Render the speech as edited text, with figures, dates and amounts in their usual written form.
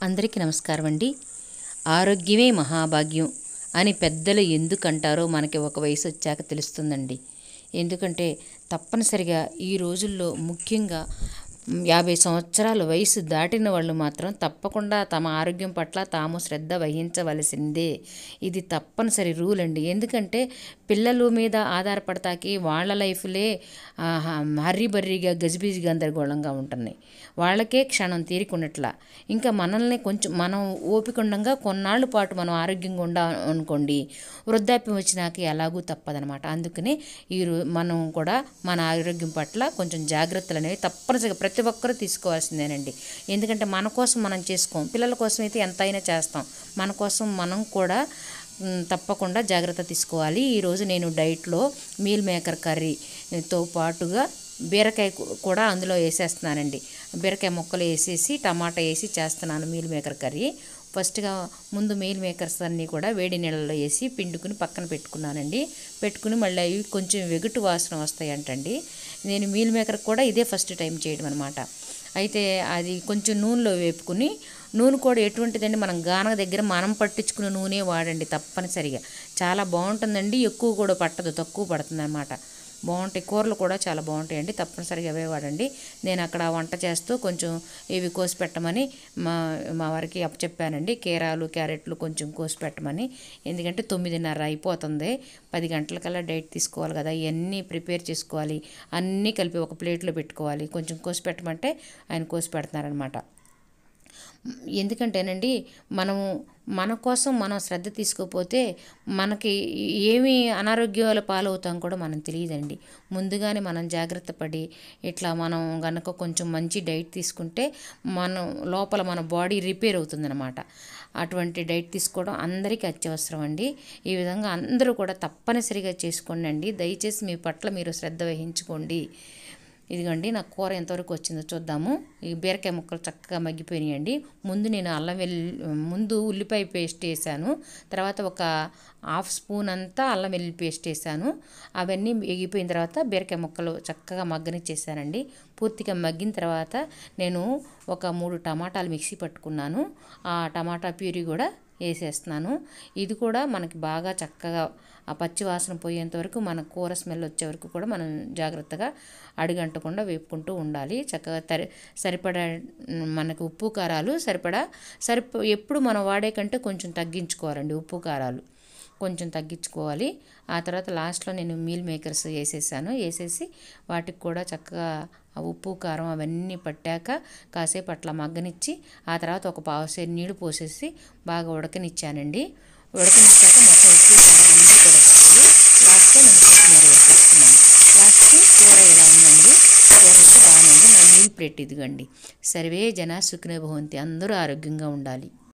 అందరికీ నమస్కారం అండి. ఆరోగ్యమే మహాభాగ్యం అని పెద్దలు ఎందుకంటారో మనకి ఒక వయసు వచ్చాక తెలుస్తుందండి. ఎందుకంటే తప్పనిసరిగా ఈ రోజుల్లో ముఖ్యంగా 50 సంవత్సరాల వయసు దాటిన వాళ్ళు మాత్రం తప్పకుండా తమ ఆరోగ్యం పట్ల తాము శ్రద్ధ వహించవలసిందే. ఇది తప్పనిసరి రూల్ అండి. ఎందుకంటే పిల్లల మీద ఆధారపడతాకి వాళ్ళ లైఫ్లే హర్రీబర్రీగా గజిబిజి గందరగోళంగా ఉంటున్నాయి. వాళ్ళకే క్షణం తీరికున్నట్లా. ఇంకా మనల్ని కొంచెం మనం ఓపిక ఉండంగా కొన్నాళ్ళ పాటు మనం ఆరోగ్యంగా అనుకోండి, వృద్ధాప్యం వచ్చినాక ఎలాగూ తప్పదనమాట. అందుకని మనం కూడా మన ఆరోగ్యం పట్ల కొంచెం జాగ్రత్తలు అనేవి తప్పనిసరిగా ప్రతి ఒక్కరూ తీసుకోవాల్సిందేనండి. ఎందుకంటే మన కోసం మనం చేసుకోం, పిల్లల కోసం అయితే ఎంతైనా చేస్తాం. మన కోసం మనం కూడా తప్పకుండా జాగ్రత్త తీసుకోవాలి. ఈరోజు నేను డైట్లో మీల్ మేకర్ కర్రీతో పాటుగా బీరకాయ కూడా అందులో వేసేస్తున్నానండి. బీరకాయ ముక్కలు వేసేసి టమాటా వేసి చేస్తున్నాను మీల్ మేకర్ కర్రీ. ఫస్ట్గా ముందు మీల్ మేకర్స్ అన్నీ కూడా వేడి నీళ్ళలో వేసి పిండుకుని పక్కన పెట్టుకున్నానండి. పెట్టుకుని మళ్ళీ అవి కొంచెం వెగుటు వాసన వస్తాయంటండి. నేను మీల్ మేకర్ కూడా ఇదే ఫస్ట్ టైం చేయడం అనమాట. అయితే అది కొంచెం నూనెలో వేపుకుని, నూనె కూడా ఎటువంటిదండి, మనం గానగ దగ్గర మనం పట్టించుకున్న నూనె వాడండి తప్పనిసరిగా. చాలా బాగుంటుందండి, ఎక్కువ కూడా పట్టదు, తక్కువ పడుతుంది అనమాట. బాగుంటాయి, కూరలు కూడా చాలా బాగుంటాయండి. తప్పనిసరిగా అవే వాడండి. నేను అక్కడ వంట చేస్తూ కొంచెం ఇవి కోసి పెట్టమని మా వారికి అప్పచెప్పానండి. కీరాలు క్యారెట్లు కొంచెం కోసి పెట్టమని. ఎందుకంటే 9:30 అయిపోతుంది, 10 గంటలకల్లా డైట్ తీసుకోవాలి కదా, ఇవన్నీ ప్రిపేర్ చేసుకోవాలి, అన్నీ కలిపి ఒక ప్లేట్లో పెట్టుకోవాలి. కొంచెం కోసి పెట్టమంటే ఆయన కోసి పెడుతున్నారనమాట. ఎందుకంటేనండి, మన కోసం మనం శ్రద్ధ తీసుకోకపోతే మనకి ఏమి అనారోగ్యాల పాలవుతాం కూడా మనం తెలియదండి. ముందుగానే మనం జాగ్రత్త పడి ఇట్లా మనం గనక కొంచెం మంచి డైట్ తీసుకుంటే మనం లోపల మన బాడీ రిపేర్ అవుతుందన్నమాట. అటువంటి డైట్ తీసుకోవడం అందరికీ అత్యవసరం అండి. ఈ విధంగా అందరూ కూడా తప్పనిసరిగా చేసుకోండి అండి. దయచేసి మీ పట్ల మీరు శ్రద్ధ వహించుకోండి. ఇదిగోండి నా కూర ఎంతవరకు వచ్చిందో చూద్దాము. ఈ బీరకాయ ముక్కలు చక్కగా మగ్గిపోయినాయండి. ముందు నేను ముందు ఉల్లిపాయ పేస్ట్ వేసాను, తర్వాత ఒక 1/2 స్పూన్ అంతా అల్లం వెల్లుల్లి పేస్ట్ వేసాను. అవన్నీ ఎగిపోయిన తర్వాత బీరకాయ ముక్కలు చక్కగా మగ్గనిచ్చేసానండి. పూర్తిగా మగ్గిన తర్వాత నేను ఒక 3 టమాటాలు మిక్సీ పట్టుకున్నాను. ఆ టమాటా ప్యూరీ కూడా వేసేస్తున్నాను. ఇది కూడా మనకి బాగా చక్కగా ఆ పచ్చి వాసన పోయేంత వరకు, మన కూర స్మెల్ వచ్చే వరకు కూడా మనం జాగ్రత్తగా అడుగంటకుండా వేపుకుంటూ ఉండాలి. చక్కగా సరిపడా మనకు ఉప్పు కారాలు ఎప్పుడు మనం వాడే కంటే కొంచెం తగ్గించుకోవాలండి. ఉప్పు కారాలు కొంచెం తగ్గించుకోవాలి. ఆ తర్వాత లాస్ట్లో నేను మీల్ మేకర్స్ వేసేసి వాటికి కూడా చక్కగా ఉప్పు కారం అవన్నీ పట్టాక కాసేపు అట్లా మగ్గనిచ్చి, ఆ తర్వాత ఒక పావుసేరు నీళ్లు పోసేసి బాగా ఉడకనిచ్చానండి. ఉడకనిచ్చాక మొత్తం ఉప్పు కారం అన్నీ కూడా పట్టాలి. లాస్ట్లో నేను కొత్తిమీర వేసేస్తున్నాను. లాస్ట్కి కూర ఇలా ఉందండి. కూర అయితే బాగానే ఉంది. నా మీల్ ప్లేట్ ఇదిగండి. సర్వే జన సుఖినో భవంతి. అందరూ ఆరోగ్యంగా ఉండాలి.